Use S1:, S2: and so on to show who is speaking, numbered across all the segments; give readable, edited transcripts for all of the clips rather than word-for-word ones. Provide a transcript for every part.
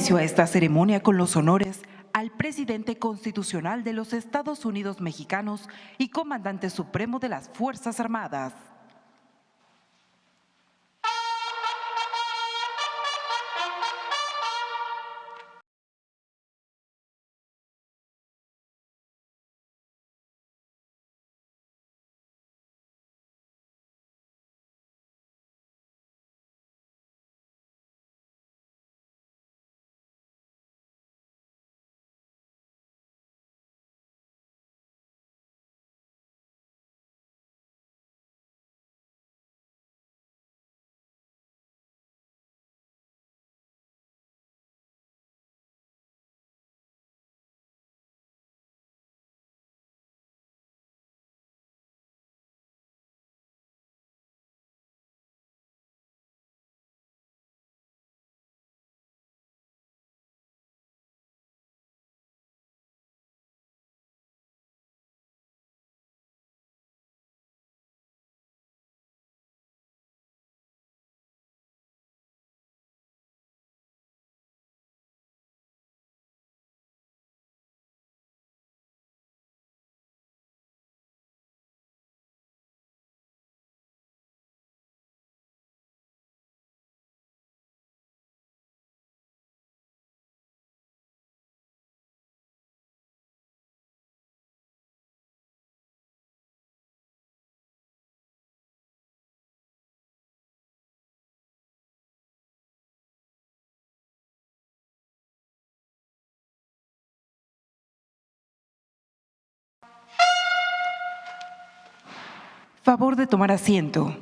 S1: inicio a esta ceremonia con los honores al presidente constitucional de los Estados Unidos mexicanos y comandante supremo de las Fuerzas Armadas. Favor de tomar asiento.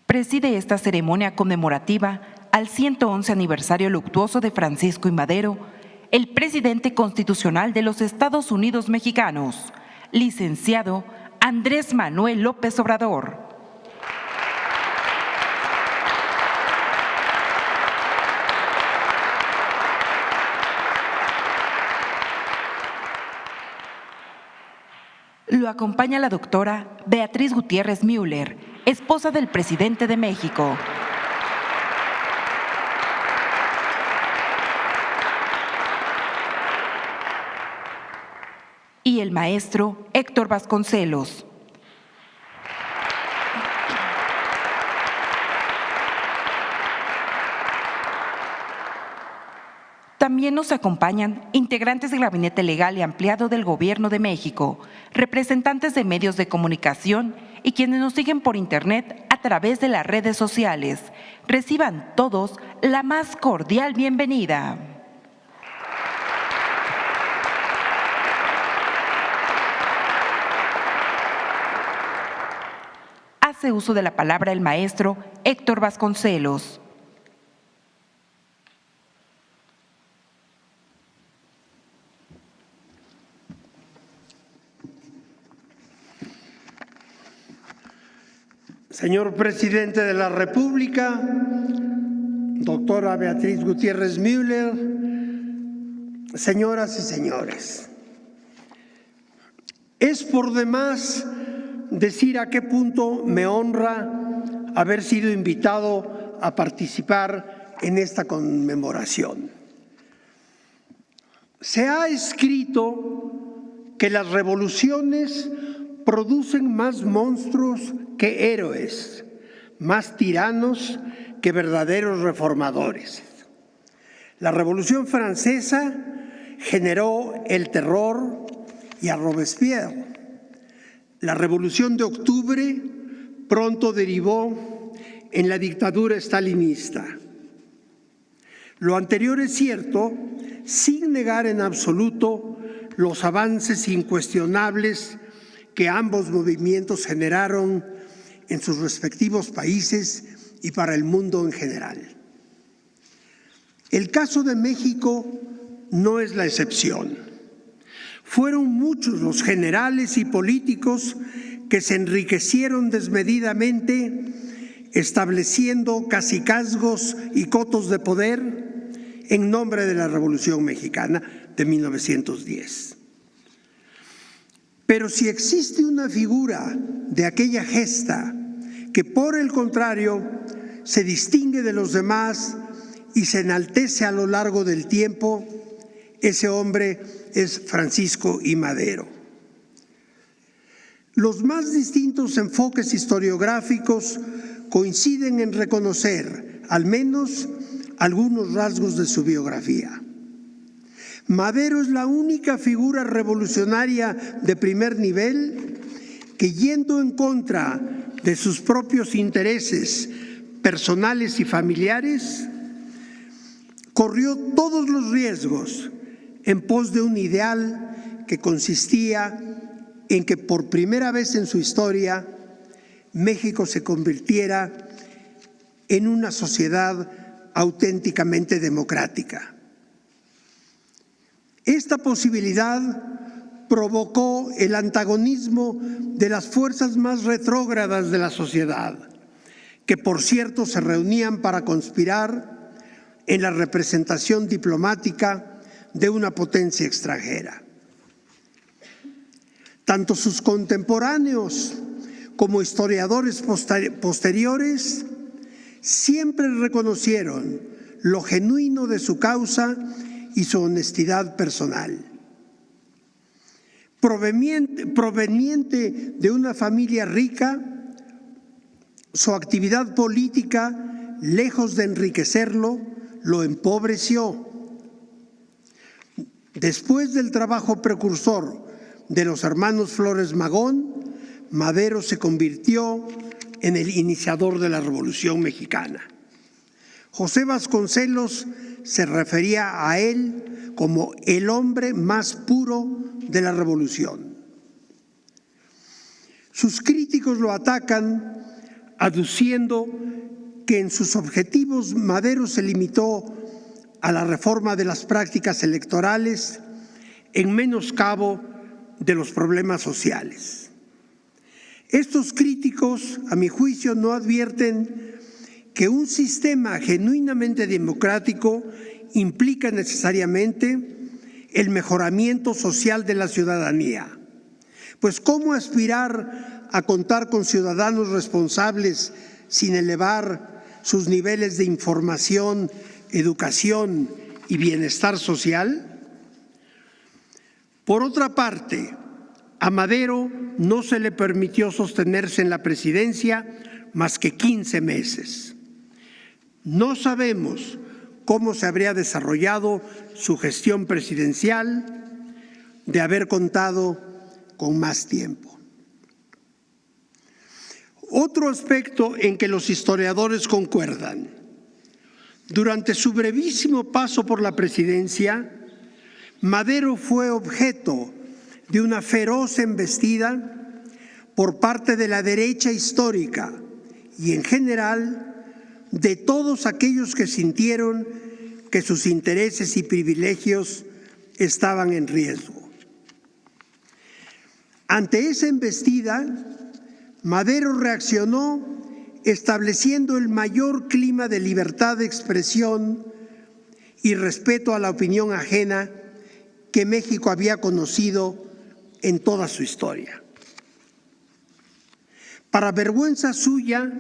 S1: Preside esta ceremonia conmemorativa al 111 aniversario luctuoso de Francisco I. Madero, el presidente constitucional de los Estados Unidos mexicanos, licenciado Andrés Manuel López Obrador. Lo acompaña la doctora Beatriz Gutiérrez Müller, esposa del presidente de México. Y el maestro Héctor Vasconcelos. También nos acompañan integrantes del Gabinete Legal y Ampliado del Gobierno de México, representantes de medios de comunicación y quienes nos siguen por Internet a través de las redes sociales. Reciban todos la más cordial bienvenida. Hace uso de la palabra el maestro Héctor Vasconcelos.
S2: Señor Presidente de la República, doctora Beatriz Gutiérrez Müller, señoras y señores, es por demás decir a qué punto me honra haber sido invitado a participar en esta conmemoración. Se ha escrito que las revoluciones producen más monstruos que héroes, más tiranos que verdaderos reformadores. La Revolución Francesa generó el terror y a Robespierre. La Revolución de Octubre pronto derivó en la dictadura stalinista. Lo anterior es cierto, sin negar en absoluto los avances incuestionables que ambos movimientos generaron en sus respectivos países y para el mundo en general. El caso de México no es la excepción. Fueron muchos los generales y políticos que se enriquecieron desmedidamente, estableciendo cacicazgos y cotos de poder en nombre de la Revolución Mexicana de 1910. Pero si existe una figura de aquella gesta que, por el contrario, se distingue de los demás y se enaltece a lo largo del tiempo, ese hombre es Francisco I. Madero. Los más distintos enfoques historiográficos coinciden en reconocer, al menos, algunos rasgos de su biografía. Madero es la única figura revolucionaria de primer nivel que, yendo en contra de sus propios intereses personales y familiares, corrió todos los riesgos en pos de un ideal que consistía en que por primera vez en su historia México se convirtiera en una sociedad auténticamente democrática. Esta posibilidad provocó el antagonismo de las fuerzas más retrógradas de la sociedad, que por cierto se reunían para conspirar en la representación diplomática de una potencia extranjera. Tanto sus contemporáneos como historiadores posteriores siempre reconocieron lo genuino de su causa y su honestidad personal. Proveniente de una familia rica, su actividad política, lejos de enriquecerlo, lo empobreció. Después del trabajo precursor de los hermanos Flores Magón, Madero se convirtió en el iniciador de la Revolución Mexicana. José Vasconcelos se refería a él como el hombre más puro de la Revolución. Sus críticos lo atacan aduciendo que en sus objetivos Madero se limitó a la reforma de las prácticas electorales en menoscabo de los problemas sociales. Estos críticos, a mi juicio, no advierten que un sistema genuinamente democrático implica necesariamente el mejoramiento social de la ciudadanía. Pues ¿cómo aspirar a contar con ciudadanos responsables sin elevar sus niveles de información, educación y bienestar social? Por otra parte, a Madero no se le permitió sostenerse en la presidencia más que 15 meses. No sabemos cómo se habría desarrollado su gestión presidencial de haber contado con más tiempo. Otro aspecto en que los historiadores concuerdan: durante su brevísimo paso por la presidencia, Madero fue objeto de una feroz embestida por parte de la derecha histórica y, en general, de todos aquellos que sintieron que sus intereses y privilegios estaban en riesgo. Ante esa embestida, Madero reaccionó estableciendo el mayor clima de libertad de expresión y respeto a la opinión ajena que México había conocido en toda su historia. Para vergüenza suya,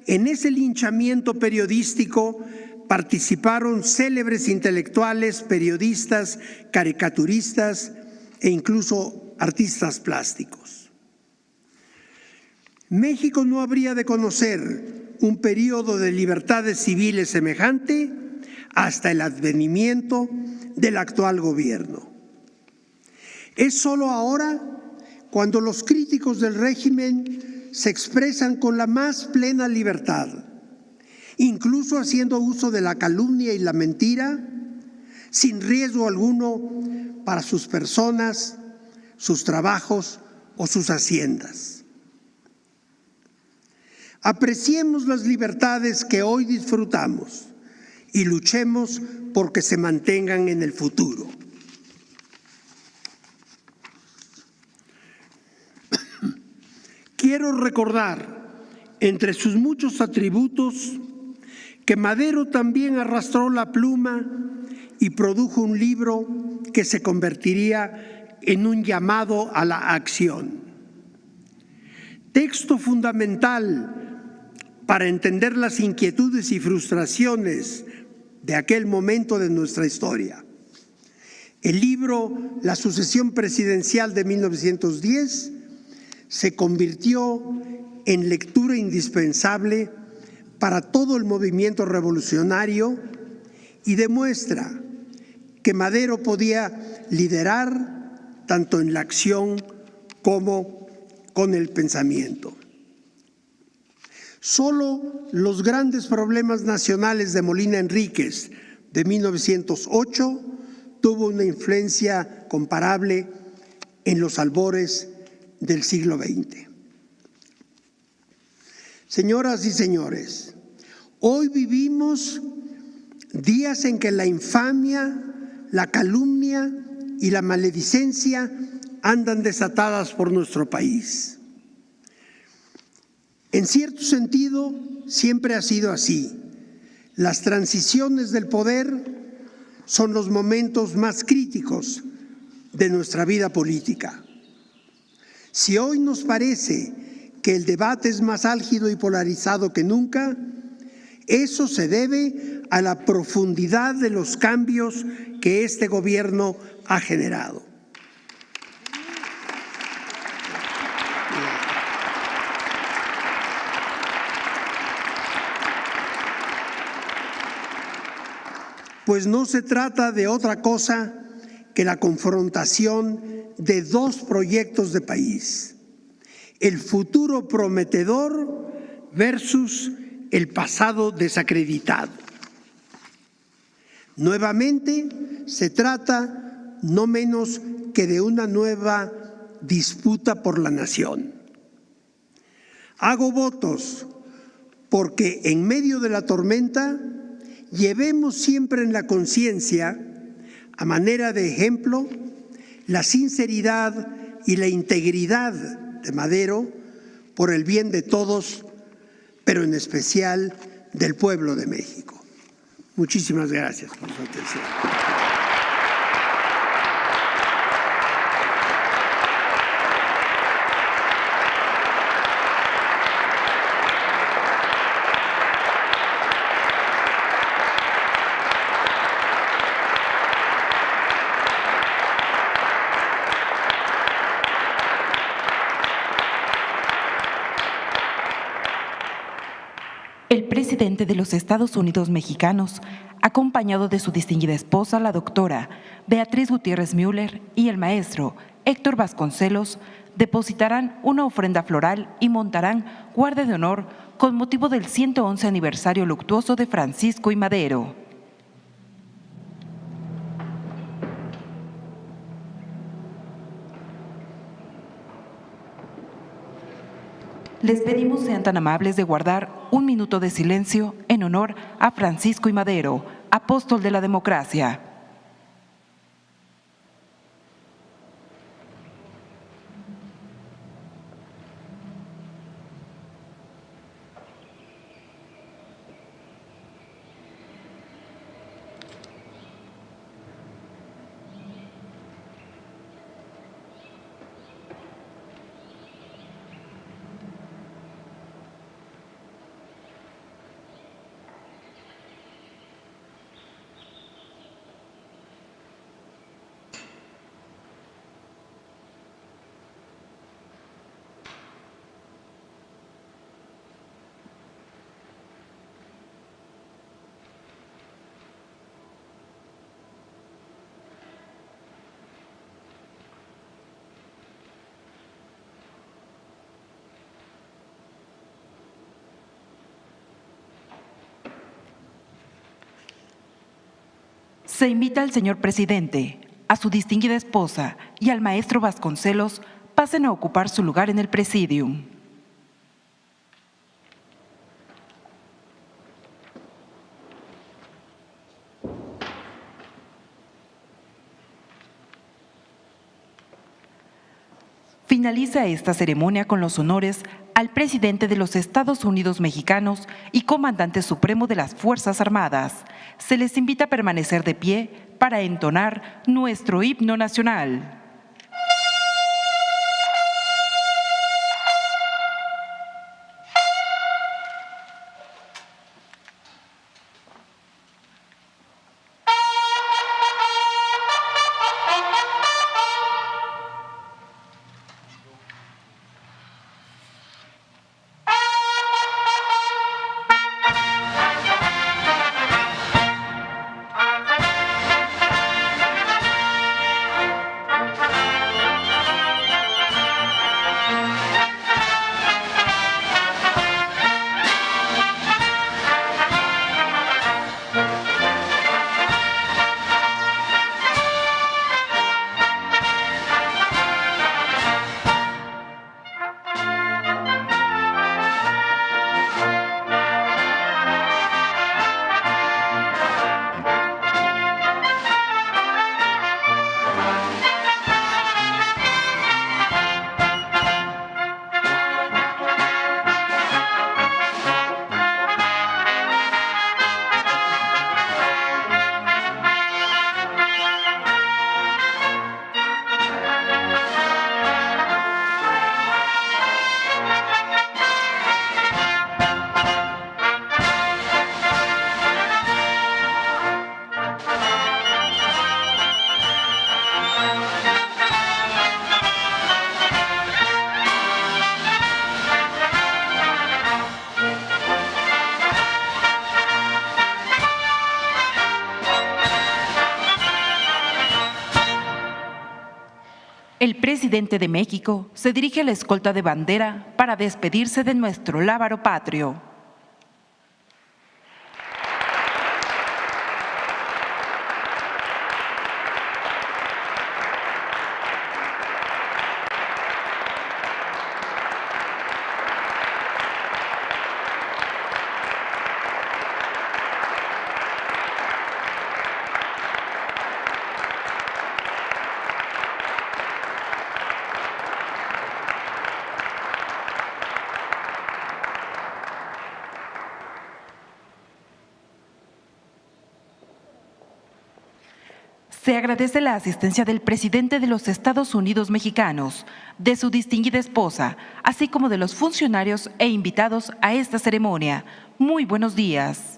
S2: en ese linchamiento periodístico participaron célebres intelectuales, periodistas, caricaturistas e incluso artistas plásticos. México no habría de conocer un periodo de libertades civiles semejante hasta el advenimiento del actual gobierno. Es solo ahora cuando los críticos del régimen se expresan con la más plena libertad, incluso haciendo uso de la calumnia y la mentira, sin riesgo alguno para sus personas, sus trabajos o sus haciendas. Apreciemos las libertades que hoy disfrutamos y luchemos porque se mantengan en el futuro. Quiero recordar, entre sus muchos atributos, que Madero también arrastró la pluma y produjo un libro que se convertiría en un llamado a la acción. Texto fundamental para entender las inquietudes y frustraciones de aquel momento de nuestra historia. El libro La sucesión presidencial de 1910 se convirtió en lectura indispensable para todo el movimiento revolucionario y demuestra que Madero podía liderar tanto en la acción como con el pensamiento. Solo los grandes problemas nacionales de Molina Enríquez de 1908 tuvo una influencia comparable en los albores del siglo XX. Señoras y señores, hoy vivimos días en que la infamia, la calumnia y la maledicencia andan desatadas por nuestro país. En cierto sentido, siempre ha sido así. Las transiciones del poder son los momentos más críticos de nuestra vida política. Si hoy nos parece que el debate es más álgido y polarizado que nunca, eso se debe a la profundidad de los cambios que este gobierno ha generado. Pues no se trata de otra cosa que la confrontación de dos proyectos de país: el futuro prometedor versus el pasado desacreditado. Nuevamente, se trata no menos que de una nueva disputa por la nación. Hago votos porque en medio de la tormenta llevemos siempre en la conciencia, a manera de ejemplo, la sinceridad y la integridad de Madero por el bien de todos, pero en especial del pueblo de México. Muchísimas gracias por su atención.
S1: El presidente de los Estados Unidos mexicanos, acompañado de su distinguida esposa, la doctora Beatriz Gutiérrez Müller, y el maestro Héctor Vasconcelos, depositarán una ofrenda floral y montarán guardia de honor con motivo del 111 aniversario luctuoso de Francisco y Madero. Les pedimos sean tan amables de guardar un minuto de silencio en honor a Francisco y Madero, apóstol de la democracia. Se invita al señor presidente, a su distinguida esposa y al maestro Vasconcelos pasen a ocupar su lugar en el presidium. Finaliza esta ceremonia con los honores al presidente de los Estados Unidos mexicanos y comandante supremo de las Fuerzas Armadas. Se les invita a permanecer de pie para entonar nuestro himno nacional. El presidente de México se dirige a la escolta de bandera para despedirse de nuestro lábaro patrio. Se agradece la asistencia del presidente de los Estados Unidos mexicanos, de su distinguida esposa, así como de los funcionarios e invitados a esta ceremonia. Muy buenos días.